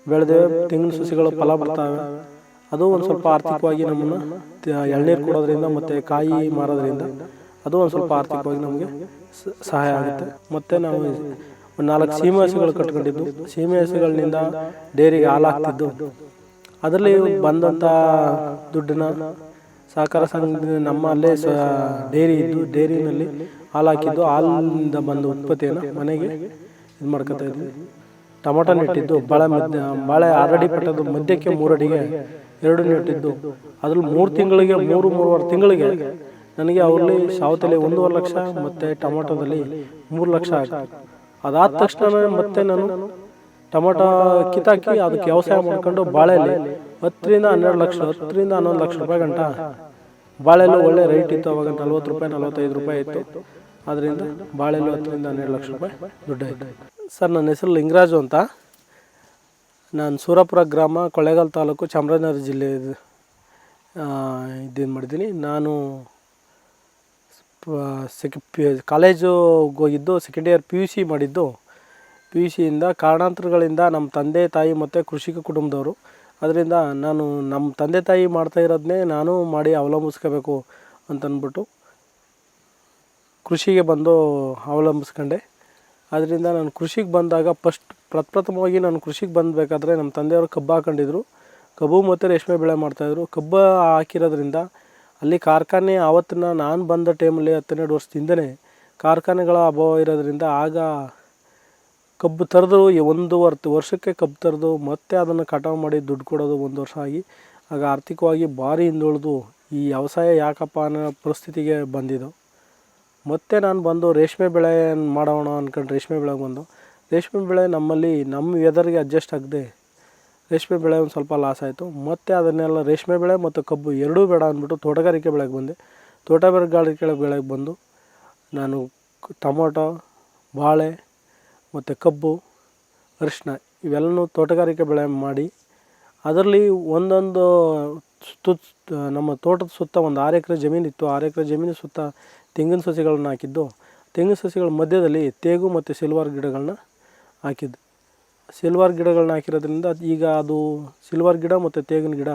ಬೆಳೆದೇವೆ, ತೆಂಗಿನ ಸಸಿಗಳು ಫಲ ಬರ್ತಾವೆ. ಅದು ಒಂದು ಸ್ವಲ್ಪ ಆರ್ಥಿಕವಾಗಿ ನಮ್ಮನ್ನು ಎಳ್ನೀರು ಕೊಡೋದ್ರಿಂದ ಮತ್ತು ಕಾಯಿ ಮಾರೋದ್ರಿಂದ ಅದು ಒಂದು ಸ್ವಲ್ಪ ಆರ್ಥಿಕವಾಗಿ ನಮಗೆ ಸಹಾಯ ಆಗುತ್ತೆ. ಮತ್ತು ನಾವು ಒಂದು 4 ಸೀಮೆ ಹಸುಗಳು ಕಟ್ಕೊಂಡಿದ್ದು, ಸೀಮೆ ಹಸುಗಳಿಂದ ಡೈರಿಗೆ ಹಾಲು ಹಾಕ್ತಿದ್ದು, ಅದರಲ್ಲಿ ಬಂದಂಥ ದುಡ್ಡನ್ನ ಸಹಕಾರ ಸಂಘದಿಂದ ನಮ್ಮಲ್ಲೇ ಡೈರಿ ಇದ್ದು ಡೈರಿನಲ್ಲಿ ಹಾಲು ಹಾಕಿದ್ದು, ಹಾಲಿನಿಂದ ಬಂದ ಉತ್ಪತ್ತಿಯನ್ನು ಮನೆಗೆ ಇದು ಮಾಡ್ಕೊತಾ ಇದ್ವಿ. ಟೊಮೊಟೊ ನೆಟ್ಟಿದ್ದು, ಬಾಳೆ 6 ಅಡಿ ಪಟ್ಟದ ಮಧ್ಯಕ್ಕೆ 3 ಅಡಿಗೆ 2 ನೆಟ್ಟಿದ್ದು, ಅದ್ರಲ್ಲಿ 3 ತಿಂಗಳಿಗೆ 3-3.5 ತಿಂಗಳಿಗೆ ನನಗೆ ಅವರಲ್ಲಿ ಸೌತೆಲಿ 1.5 ಲಕ್ಷ ಮತ್ತು ಟೊಮೊಟೊದಲ್ಲಿ 3 ಲಕ್ಷ ಆಯಿತು. ಅದಾದ ತಕ್ಷಣ ಮತ್ತೆ ನಾನು ಟೊಮೊಟೊ ಕಿತ್ತಾಕಿ ಅದಕ್ಕೆ ವ್ಯವಸಾಯ ಮಾಡ್ಕೊಂಡು ಬಾಳೆಯಲ್ಲಿ 10ರಿಂದ 12 ಲಕ್ಷ, 10ರಿಂದ 11 ಲಕ್ಷ ರೂಪಾಯಿ ಗಂಟ ಬಾಳೆಲ್ಲೂ ಒಳ್ಳೆ ರೇಟ್ ಇತ್ತು. ಅವಾಗ 40 ರೂಪಾಯಿ 45 ರೂಪಾಯಿ ಇತ್ತು. ಅದರಿಂದ ಬಾಳೆಲ್ಲೂ 10ರಿಂದ 12 ಲಕ್ಷ ರೂಪಾಯಿ ದುಡ್ಡಾಯಿತು. ಸರ್, ನನ್ನ ಹೆಸರು ಲಿಂಗರಾಜು ಅಂತ. ನಾನು ಸೂರಪುರ ಗ್ರಾಮ, ಕೊಳ್ಳೇಗಾಲ ತಾಲೂಕು, ಚಾಮರಾಜನಗರ ಜಿಲ್ಲೆ ಇದೇನು ಮಾಡಿದ್ದೀನಿ. ನಾನು ಕಾಲೇಜು ಹೋಗಿದ್ದು, ಸೆಕೆಂಡ್ ಇಯರ್ PUC ಮಾಡಿದ್ದು. PUCಯಿಂದ ಕಾರಣಾಂತರಗಳಿಂದ ನಮ್ಮ ತಂದೆ ತಾಯಿ ಮತ್ತು ಕೃಷಿಕ ಕುಟುಂಬದವರು. ಅದರಿಂದ ನಾನು ನಮ್ಮ ತಂದೆ ತಾಯಿ ಮಾಡ್ತಾ ಇರೋದನ್ನೇ ನಾನು ಮಾಡಿ ಅವಲಂಬಿಸ್ಕೋಬೇಕು ಅಂತಂದ್ಬಿಟ್ಟು ಕೃಷಿಗೆ ಬಂದು ಅವಲಂಬಿಸ್ಕೊಂಡೆ. ಅದರಿಂದ ನಾನು ಕೃಷಿಗೆ ಬಂದಾಗ ಪ್ರಪ್ರಥಮವಾಗಿ ನಾನು ಕೃಷಿಗೆ ಬಂದಬೇಕಾದ್ರೆ ನಮ್ಮ ತಂದೆಯವರು ಕಬ್ಬು ಹಾಕೊಂಡಿದ್ರು. ಕಬ್ಬು ಮತ್ತು ರೇಷ್ಮೆ ಬೆಳೆ ಮಾಡ್ತಾಯಿದ್ರು. ಕಬ್ಬು ಹಾಕಿರೋದ್ರಿಂದ ಅಲ್ಲಿ ಕಾರ್ಖಾನೆ ಆವತ್ತಿನ ನಾನು ಬಂದ ಟೈಮಲ್ಲಿ 12 ವರ್ಷದಿಂದನೇ ಕಾರ್ಖಾನೆಗಳ ಅಭಾವ ಇರೋದ್ರಿಂದ ಆಗ ಕಬ್ಬು ತರೆದು 1.5 ವರ್ಷಕ್ಕೆ ಕಬ್ಬು ತರೆದು ಮತ್ತೆ ಅದನ್ನು ಕಟಾವು ಮಾಡಿ ದುಡ್ಡು ಕೊಡೋದು 1 ವರ್ಷ ಆಗಿ, ಆಗ ಆರ್ಥಿಕವಾಗಿ ಭಾರಿ ಹಿಂದುಳಿದು ಈ ವ್ಯವಸಾಯ ಯಾಕಪ್ಪ ಅನ್ನೋ ಪರಿಸ್ಥಿತಿಗೆ ಬಂದಿದ್ದು. ಮತ್ತು ನಾನು ಬಂದು ರೇಷ್ಮೆ ಬೆಳೆ ಮಾಡೋಣ ಅಂದ್ಕೊಂಡು ರೇಷ್ಮೆ ಬೆಳೆಗೆ ಬಂದು, ರೇಷ್ಮೆ ಬೆಳೆ ನಮ್ಮಲ್ಲಿ ನಮ್ಮ ವೆದರ್ಗೆ ಅಡ್ಜಸ್ಟ್ ಆಗದೆ ರೇಷ್ಮೆ ಬೆಳೆ ಒಂದು ಸ್ವಲ್ಪ ಲಾಸ್ ಆಯಿತು. ಮತ್ತು ಅದನ್ನೆಲ್ಲ ರೇಷ್ಮೆ ಬೆಳೆ ಮತ್ತು ಕಬ್ಬು ಎರಡೂ ಬೇಡ ಅಂದ್ಬಿಟ್ಟು ತೋಟಗಾರಿಕೆ ಬೆಳೆಗೆ ಬಂದೆ. ತೋಟಗಾರಿಕೆ ಬೆಳೆಗೆ ಬಂದು ನಾನು ಟೊಮೊಟೊ, ಬಾಳೆ ಮತ್ತು ಕಬ್ಬು, ಅರಿಶಿನ ಇವೆಲ್ಲನೂ ತೋಟಗಾರಿಕೆ ಬೆಳೆ ಮಾಡಿ, ಅದರಲ್ಲಿ ಒಂದೊಂದು ನಮ್ಮ ತೋಟದ ಸುತ್ತ ಒಂದು 6 ಎಕರೆ ಜಮೀನಿತ್ತು. 6 ಎಕರೆ ಜಮೀನು ಸುತ್ತ ತೆಂಗಿನ ಸಸಿಗಳನ್ನ ಹಾಕಿದ್ದು. ತೆಂಗಿನ ಸಸಿಗಳ ಮಧ್ಯದಲ್ಲಿ ತೇಗು ಮತ್ತು ಸಿಲ್ವರ್ ಗಿಡಗಳನ್ನ ಹಾಕಿದ್ದು. ಸಿಲ್ವರ್ ಗಿಡಗಳನ್ನ ಹಾಕಿರೋದ್ರಿಂದ ಈಗ ಅದು ಸಿಲ್ವರ್ ಗಿಡ ಮತ್ತು ತೇಗಿನ ಗಿಡ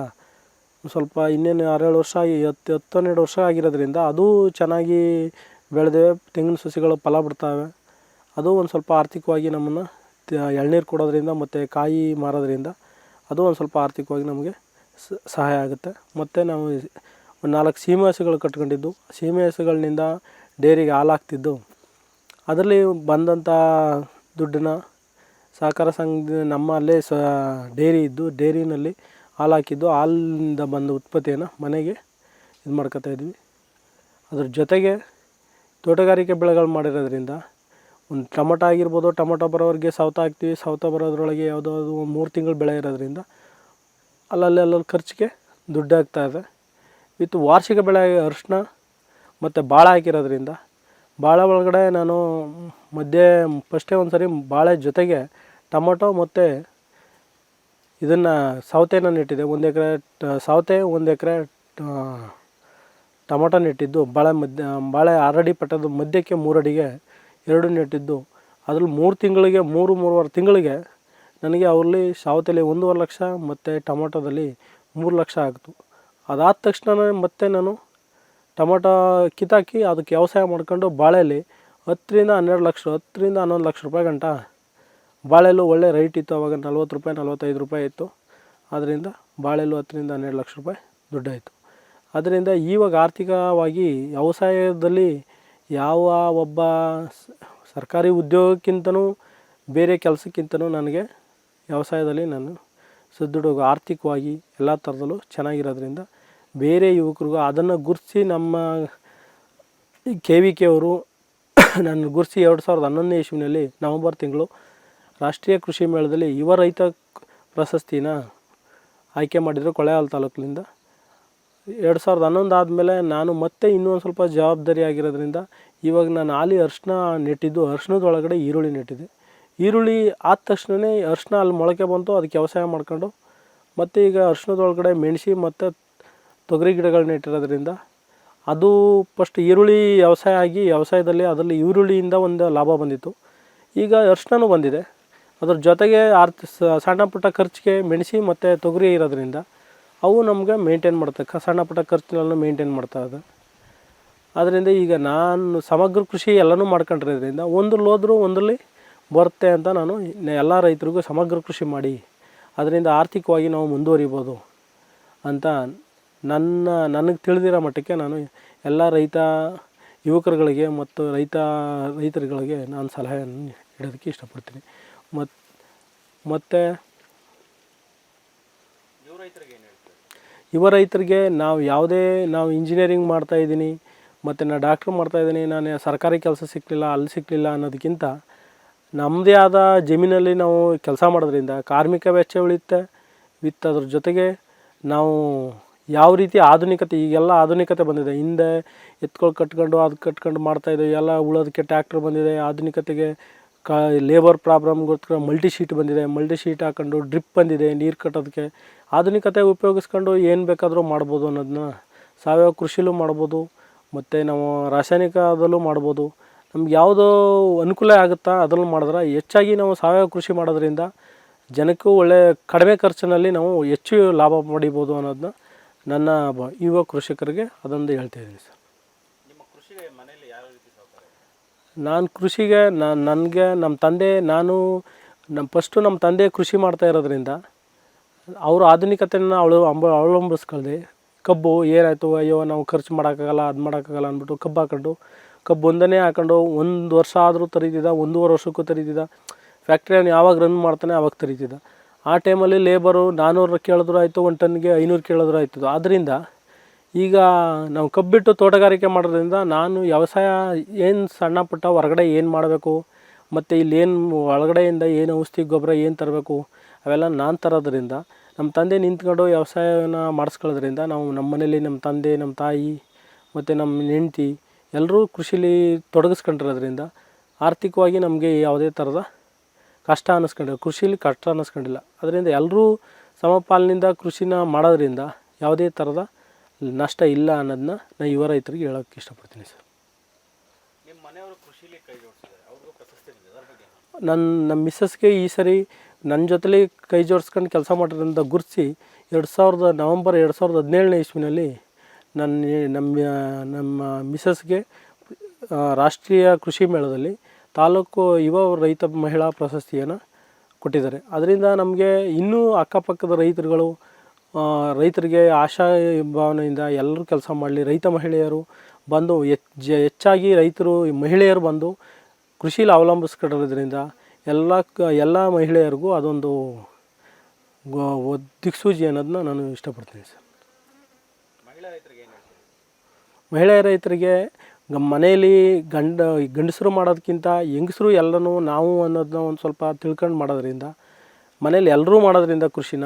ಸ್ವಲ್ಪ ಇನ್ನೇನು 6-7 ವರ್ಷ ಆಗಿ 10-12 ವರ್ಷ ಆಗಿರೋದ್ರಿಂದ ಅದು ಚೆನ್ನಾಗಿ ಬೆಳೆದೇವೆ. ತೆಂಗಿನ ಸಸಿಗಳು ಫಲ ಬಿಡ್ತಾವೆ. ಅದು ಒಂದು ಸ್ವಲ್ಪ ಆರ್ಥಿಕವಾಗಿ ನಮ್ಮನ್ನು ಎಳ್ನೀರು ಕೊಡೋದ್ರಿಂದ ಮತ್ತು ಕಾಯಿ ಮಾರೋದ್ರಿಂದ ಅದು ಒಂದು ಸ್ವಲ್ಪ ಆರ್ಥಿಕವಾಗಿ ನಮಗೆ ಸಹಾಯ ಆಗುತ್ತೆ. ಮತ್ತು ನಾವು ಒಂದು 4 ಸೀಮೆ ಹಸುಗಳು ಕಟ್ಕೊಂಡಿದ್ದು, ಸೀಮೆ ಹಸುಗಳಿಂದ ಡೈರಿಗೆ ಹಾಲು ಹಾಕ್ತಿದ್ದು, ಅದರಲ್ಲಿ ಬಂದಂಥ ದುಡ್ಡನ್ನ ಸಹಕಾರ ಸಂಘದಿಂದ ನಮ್ಮಲ್ಲೇ ಡೈರಿ ಇದ್ದು ಡೈರಿನಲ್ಲಿ ಹಾಲು ಹಾಕಿದ್ದು, ಹಾಲಿನಿಂದ ಬಂದ ಉತ್ಪತ್ತಿಯನ್ನು ಮನೆಗೆ ಇದು ಮಾಡ್ಕೊತಾ ಇದ್ವಿ. ಅದ್ರ ಜೊತೆಗೆ ತೋಟಗಾರಿಕೆ ಬೆಳೆಗಳು ಮಾಡಿರೋದ್ರಿಂದ ಒಂದು ಟೊಮೊಟೊ ಆಗಿರ್ಬೋದು, ಟೊಮೊಟೊ ಬರೋವರೆಗೆ ಸೌತೆ ಹಾಕ್ತೀವಿ. ಸೌತೆ ಬರೋದ್ರೊಳಗೆ ಯಾವುದೋ ಅದು 3 ತಿಂಗಳು ಬೆಳೆ ಇರೋದ್ರಿಂದ ಅಲ್ಲಲ್ಲಿ ಖರ್ಚಿಗೆ ದುಡ್ಡು ಆಗ್ತಾಯಿದೆ. ವಿತ್ ವಾರ್ಷಿಕ ಬೆಳೆ ಅರಿಶಿನ ಮತ್ತು ಬಾಳೆ ಹಾಕಿರೋದ್ರಿಂದ ಬಾಳೆ ಒಳಗಡೆ ನಾನು ಫಸ್ಟೇ ಒಂದು ಸರಿ ಬಾಳೆ ಜೊತೆಗೆ ಟೊಮೊಟೊ ಮತ್ತು ಇದನ್ನು ಸೌತೆನ ನೆಟ್ಟಿದ್ದೆ. 1 ಎಕರೆ ಸೌತೆ, 1 ಎಕರೆ ಟೊಮೊಟೊ ನೆಟ್ಟಿದ್ದು. ಬಾಳೆ 6 ಅಡಿ ಪಟ್ಟದ ಮಧ್ಯಕ್ಕೆ 3 ಅಡಿಗೆ 2 ನೆಟ್ಟಿದ್ದು. ಅದ್ರಲ್ಲಿ 3 ತಿಂಗಳಿಗೆ 3-3.5 ತಿಂಗಳಿಗೆ ನನಗೆ ಅವರಲ್ಲಿ ಸೌತೆಲಿ 1.5 ಲಕ್ಷ ಮತ್ತು ಟೊಮೊಟೊದಲ್ಲಿ 3 ಲಕ್ಷ ಆಗ್ತು. ಅದಾದ ತಕ್ಷಣ ಮತ್ತೆ ನಾನು ಟೊಮೊಟೊ ಕಿತ್ತಾಕಿ ಅದಕ್ಕೆ ವ್ಯವಸಾಯ ಮಾಡ್ಕೊಂಡು ಬಾಳೆಯಲ್ಲಿ 10ರಿಂದ 12 ಲಕ್ಷ, 10ರಿಂದ 11 ಲಕ್ಷ ರೂಪಾಯಿ ಗಂಟ ಬಾಳೆಲ್ಲೂ ಒಳ್ಳೆ ರೇಟ್ ಇತ್ತು. ಅವಾಗ 40 ರೂಪಾಯಿ 45 ರೂಪಾಯಿ ಇತ್ತು. ಅದರಿಂದ ಬಾಳೆಲ್ಲೂ 10ರಿಂದ 12 ಲಕ್ಷ ರೂಪಾಯಿ ದುಡ್ಡಾಯಿತು. ಅದರಿಂದ ಇವಾಗ ಆರ್ಥಿಕವಾಗಿ ವ್ಯವಸಾಯದಲ್ಲಿ ಯಾವ ಒಬ್ಬ ಸರ್ಕಾರಿ ಉದ್ಯೋಗಕ್ಕಿಂತನೂ ಬೇರೆ ಕೆಲಸಕ್ಕಿಂತನೂ ನನಗೆ ವ್ಯವಸಾಯದಲ್ಲಿ ನಾನು ಸದೃಢ ಆರ್ಥಿಕವಾಗಿ ಎಲ್ಲ ಥರದಲ್ಲೂ ಚೆನ್ನಾಗಿರೋದ್ರಿಂದ ಬೇರೆ ಯುವಕರಿಗೂ ಅದನ್ನು ಗುರುತಿಸಿ ನಮ್ಮ KVK ಅವರು ನನ್ನ ಗುರುತಿಸಿ 2011ನೇ ಇಸ್ವಿನಲ್ಲಿ ನವಂಬರ್ ತಿಂಗಳು ರಾಷ್ಟ್ರೀಯ ಕೃಷಿ ಮೇಳದಲ್ಲಿ ಯುವ ರೈತ ಪ್ರಶಸ್ತಿನ ಆಯ್ಕೆ ಮಾಡಿದರು ಕೊಳ್ಳೇಗಾಲ ತಾಲೂಕಿನಿಂದ. 2011 ಆದಮೇಲೆ ನಾನು ಮತ್ತೆ ಇನ್ನೂ ಒಂದು ಸ್ವಲ್ಪ ಜವಾಬ್ದಾರಿ ಆಗಿರೋದ್ರಿಂದ ಇವಾಗ ನಾನು ಅರಿಶಿನ ನೆಟ್ಟಿದ್ದು. ಅರಿಶಿನದೊಳಗಡೆ ಈರುಳ್ಳಿ ನೆಟ್ಟಿದ್ದೆ. ಈರುಳ್ಳಿ ಆದ ತಕ್ಷಣವೇ ಅರಿಶಿನ ಅಲ್ಲಿ ಮೊಳಕೆ ಬಂತು, ಅದಕ್ಕೆ ವ್ಯವಸಾಯ ಮಾಡ್ಕೊಂಡು ಮತ್ತು ಈಗ ಅರಿಶಿನದೊಳಗಡೆ ಮೆಣಸಿ ಮತ್ತು ತೊಗರಿ ಗಿಡಗಳು ನೆಟ್ಟಿರೋದ್ರಿಂದ ಅದು ಫಸ್ಟ್ ಈರುಳ್ಳಿ ವ್ಯವಸಾಯ ಆಗಿ ವ್ಯವಸಾಯದಲ್ಲಿ ಅದರಲ್ಲಿ ಈರುಳ್ಳಿಯಿಂದ ಒಂದು ಲಾಭ ಬಂದಿತ್ತು. ಈಗ ಅರಿಶಿನನೂ ಬಂದಿದೆ. ಅದ್ರ ಜೊತೆಗೆ ಸಣ್ಣ ಪುಟ್ಟ ಖರ್ಚಿಗೆ ಮೆಣಸಿ ಮತ್ತು ತೊಗರಿ ಇರೋದ್ರಿಂದ ಅವು ನಮಗೆ ಮೇಂಟೈನ್ ಮಾಡ್ತಕ್ಕ ಸಣ್ಣ ಪುಟ್ಟ ಖರ್ಚಿನಲ್ಲೂ ಮೇಂಟೈನ್ ಮಾಡ್ತಾಯಿದೆ. ಅದರಿಂದ ಈಗ ನಾನು ಸಮಗ್ರ ಕೃಷಿ ಎಲ್ಲನೂ ಮಾಡ್ಕೊಂಡಿರೋದ್ರಿಂದ ಒಂದ್ರಲ್ಲಿ ಹೋದ್ರೂ ಒಂದರಲ್ಲಿ ಬರುತ್ತೆ ಅಂತ ನಾನು ಎಲ್ಲ ರೈತರಿಗೂ ಸಮಗ್ರ ಕೃಷಿ ಮಾಡಿ ಅದರಿಂದ ಆರ್ಥಿಕವಾಗಿ ನಾವು ಮುಂದುವರಿಬೋದು ಅಂತ ನನಗೆ ತಿಳಿದಿರೋ ಮಟ್ಟಕ್ಕೆ ನಾನು ಎಲ್ಲ ರೈತ ಯುವಕರುಗಳಿಗೆ ಮತ್ತು ರೈತರುಗಳಿಗೆ ನಾನು ಸಲಹೆಯನ್ನು ನೀಡೋದಕ್ಕೆ ಇಷ್ಟಪಡ್ತೀನಿ. ಮತ್ತು ಯುವ ರೈತರಿಗೆ ನಾವು ಇಂಜಿನಿಯರಿಂಗ್ ಮಾಡ್ತಾಯಿದ್ದೀನಿ ಮತ್ತು ನಾನು ಡಾಕ್ಟ್ರ್ ಮಾಡ್ತಾಯಿದ್ದೀನಿ, ನಾನು ಸರ್ಕಾರಿ ಕೆಲಸ ಸಿಕ್ಕಲಿಲ್ಲ ಅಲ್ಲಿ ಸಿಕ್ಕಲಿಲ್ಲ ಅನ್ನೋದಕ್ಕಿಂತ ನಮ್ಮದೇ ಆದ ಜಮೀನಲ್ಲಿ ನಾವು ಕೆಲಸ ಮಾಡೋದ್ರಿಂದ ಕಾರ್ಮಿಕ ವೆಚ್ಚ ಉಳಿಯುತ್ತೆ. ಅದ್ರ ಜೊತೆಗೆ ನಾವು ಯಾವ ರೀತಿ ಆಧುನಿಕತೆ ಈಗೆಲ್ಲ ಆಧುನಿಕತೆ ಬಂದಿದೆ. ಹಿಂದೆ ಎತ್ಗಳು ಕಟ್ಕೊಂಡು ಮಾಡ್ತಾಯಿದ್ದೆ, ಎಲ್ಲ ಉಳೋದಕ್ಕೆ ಟ್ಯಾಕ್ಟ್ರ್ ಬಂದಿದೆ. ಆಧುನಿಕತೆಗೆ ಲೇಬರ್ ಪ್ರಾಬ್ಲಮ್ಗೋಸ್ಕರ ಮಲ್ಟಿ ಶೀಟ್ ಬಂದಿದೆ, ಮಲ್ಟಿ ಶೀಟ್ ಹಾಕೊಂಡು ಡ್ರಿಪ್ ಬಂದಿದೆ ನೀರು ಕಟ್ಟೋದಕ್ಕೆ. ಆಧುನಿಕತೆ ಉಪಯೋಗಿಸ್ಕೊಂಡು ಏನು ಬೇಕಾದರೂ ಮಾಡ್ಬೋದು ಅನ್ನೋದನ್ನ ಸಾವಯವ ಕೃಷಿಲೂ ಮಾಡ್ಬೋದು ಮತ್ತು ನಾವು ರಾಸಾಯನಿಕದಲ್ಲೂ ಮಾಡ್ಬೋದು. ನಮ್ಗೆ ಯಾವುದೋ ಅನುಕೂಲ ಆಗುತ್ತಾ ಅದರಲ್ಲಿ ಮಾಡಿದ್ರೆ ಹೆಚ್ಚಾಗಿ ನಾವು ಸಾವಯವ ಕೃಷಿ ಮಾಡೋದ್ರಿಂದ ಜನಕ್ಕೂ ಕಡಿಮೆ ಖರ್ಚಿನಲ್ಲಿ ನಾವು ಹೆಚ್ಚು ಲಾಭ ಪಡಿಬೋದು ಅನ್ನೋದನ್ನ ನನ್ನ ಯುವ ಕೃಷಿಕರಿಗೆ ಅದೊಂದು ಹೇಳ್ತಾಯಿದ್ದೀನಿ ಸರ್. ನಿಮ್ಮ ಕೃಷಿಗೆ ಮನೆಯಲ್ಲಿ ಯಾವ ರೀತಿ ಸಹಕಾರ? ನಾನು ಕೃಷಿಗೆ ನನಗೆ ನಮ್ಮ ತಂದೆ ಕೃಷಿ ಮಾಡ್ತಾ ಇರೋದ್ರಿಂದ ಅವರು ಆಧುನಿಕತೆಯನ್ನು ಅವಲಂಬಿಸ್ಕೊಳ್ದೆ ಕಬ್ಬು ಏನಾಯಿತು, ಅಯ್ಯೋ ನಾವು ಖರ್ಚು ಮಾಡೋಕ್ಕಾಗಲ್ಲ ಅದು ಮಾಡೋಕ್ಕಾಗಲ್ಲ ಅಂದ್ಬಿಟ್ಟು ಕಬ್ಬು ಹಾಕೊಂಡು ಕಬ್ಬು ಒಂದನೇ ಹಾಕೊಂಡು 1 ವರ್ಷ ಆದರೂ ತರೀತಿದ್ದ, 1.5 ವರ್ಷಕ್ಕೂ ತರೀತಿದ್ದ. ಫ್ಯಾಕ್ಟ್ರಿಯನ್ನು ಯಾವಾಗ ರನ್ ಮಾಡ್ತಾನೆ ಆವಾಗ ತರೀತಿದ್ದ. ಆ ಟೈಮಲ್ಲಿ ಲೇಬರು 400 ಕೇಳಿದ್ರು ಆಯಿತು, 1 ಟನ್ಗೆ 500 ಕೇಳಿದ್ರು ಆಯ್ತದ. ಆದ್ದರಿಂದ ಈಗ ನಾವು ಕಬ್ಬಿಟ್ಟು ತೋಟಗಾರಿಕೆ ಮಾಡೋದ್ರಿಂದ ನಾನು ವ್ಯವಸಾಯ ಏನು ಸಣ್ಣ ಪುಟ್ಟ ಹೊರಗಡೆ ಏನು ಮಾಡಬೇಕು ಮತ್ತು ಇಲ್ಲೇನು ಒಳಗಡೆಯಿಂದ ಏನು ಔಷಧಿ ಗೊಬ್ಬರ ಏನು ತರಬೇಕು ಅವೆಲ್ಲ ನಾನು ತರೋದ್ರಿಂದ ನಮ್ಮ ತಂದೆ ನಿಂತ್ಕೊಂಡು ವ್ಯವಸಾಯನ ಮಾಡಿಸ್ಕೊಳ್ಳೋದ್ರಿಂದ ನಾವು ನಮ್ಮ ಮನೇಲಿ ನಮ್ಮ ತಂದೆ, ನಮ್ಮ ತಾಯಿ ಮತ್ತು ನಮ್ಮ ಹೆಂಡ್ತಿ ಎಲ್ಲರೂ ಕೃಷಿಲಿ ತೊಡಗಿಸ್ಕೊಂಡಿರೋದ್ರಿಂದ ಆರ್ಥಿಕವಾಗಿ ನಮಗೆ ಯಾವುದೇ ಥರದ ಕಷ್ಟ ಕೃಷಿಲಿ ಕಷ್ಟ ಅನ್ನಿಸ್ಕೊಂಡಿಲ್ಲ. ಅದರಿಂದ ಎಲ್ಲರೂ ಸಮಪಾಲಿನಿಂದ ಕೃಷಿನ ಮಾಡೋದ್ರಿಂದ ಯಾವುದೇ ಥರದ ನಷ್ಟ ಇಲ್ಲ ಅನ್ನೋದನ್ನ ನಾನು ಯುವ ರೈತರಿಗೆ ಹೇಳೋಕ್ಕೆ ಇಷ್ಟಪಡ್ತೀನಿ ಸರ್. ನಿಮ್ಮ ಮನೆಯವರು ಕೃಷಿಲಿ ಕೈ ಜೋಡಿಸಿದ್ದಾರೆ, ಅವ್ರಿಗೂ ಪ್ರಶಸ್ತಿ ಬಂದಿದೆ, ಅದ್ರ ಬಗ್ಗೆ? ನಮ್ಮ ಮಿಸ್ಸಸ್ಗೆ ಈ ಸರಿ ನನ್ನ ಜೊತೆಲಿ ಕೈ ಜೋಡಿಸ್ಕೊಂಡು ಕೆಲಸ ಮಾಡೋದ್ರಿಂದ ಗುರುತಿಸಿ ನವಂಬರ್ 2017ನೇ ಇಸ್ವಿನಲ್ಲಿ ನಮ್ಮ ಮಿಸ್ಸಸ್ಗೆ ರಾಷ್ಟ್ರೀಯ ಕೃಷಿ ಮೇಳದಲ್ಲಿ ತಾಲೂಕು ಯುವ ರೈತ ಮಹಿಳಾ ಪ್ರಶಸ್ತಿಯನ್ನು ಕೊಟ್ಟಿದ್ದಾರೆ. ಅದರಿಂದ ನಮಗೆ ಇನ್ನೂ ಅಕ್ಕಪಕ್ಕದ ರೈತರಿಗೆ ಆಶಾ ಭಾವನೆಯಿಂದ ಎಲ್ಲರೂ ಕೆಲಸ ಮಾಡಲಿ, ರೈತ ಮಹಿಳೆಯರು ಬಂದು ಹೆಚ್ಚಾಗಿ ಮಹಿಳೆಯರು ಬಂದು ಕೃಷಿಲಿ ಅವಲಂಬಿಸ್ಕೊಂಡಿರೋದ್ರಿಂದ ಎಲ್ಲ ಮಹಿಳೆಯರಿಗೂ ಅದೊಂದು ದಿಕ್ಸೂಚಿ ಅನ್ನೋದನ್ನ ನಾನು ಇಷ್ಟಪಡ್ತೀನಿ ಸರ್. ಮಹಿಳಾ ರೈತರಿಗೆ ಮನೆಯಲ್ಲಿ ಗಂಡಸರು ಮಾಡೋದಕ್ಕಿಂತ ಹೆಂಗಸರು ಎಲ್ಲನೂ ನಾವು ಅನ್ನೋದನ್ನ ಒಂದು ಸ್ವಲ್ಪ ತಿಳ್ಕೊಂಡು ಮಾಡೋದ್ರಿಂದ ಮನೇಲಿ ಎಲ್ಲರೂ ಮಾಡೋದ್ರಿಂದ ಕೃಷಿನ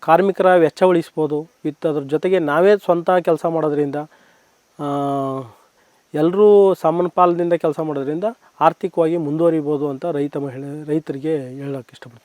ಕಾರ್ಮಿಕರ ವೆಚ್ಚ ಉಳಿಸ್ಬೋದು. ಅದ್ರ ಜೊತೆಗೆ ನಾವೇ ಸ್ವಂತ ಕೆಲಸ ಮಾಡೋದ್ರಿಂದ ಎಲ್ಲರೂ ಸಮಪಾಲದಿಂದ ಕೆಲಸ ಮಾಡೋದ್ರಿಂದ ಆರ್ಥಿಕವಾಗಿ ಮುಂದುವರಿಬೋದು ಅಂತ ರೈತರಿಗೆ ಹೇಳೋಕ್ಕೆ ಇಷ್ಟಪಡ್ತೀನಿ.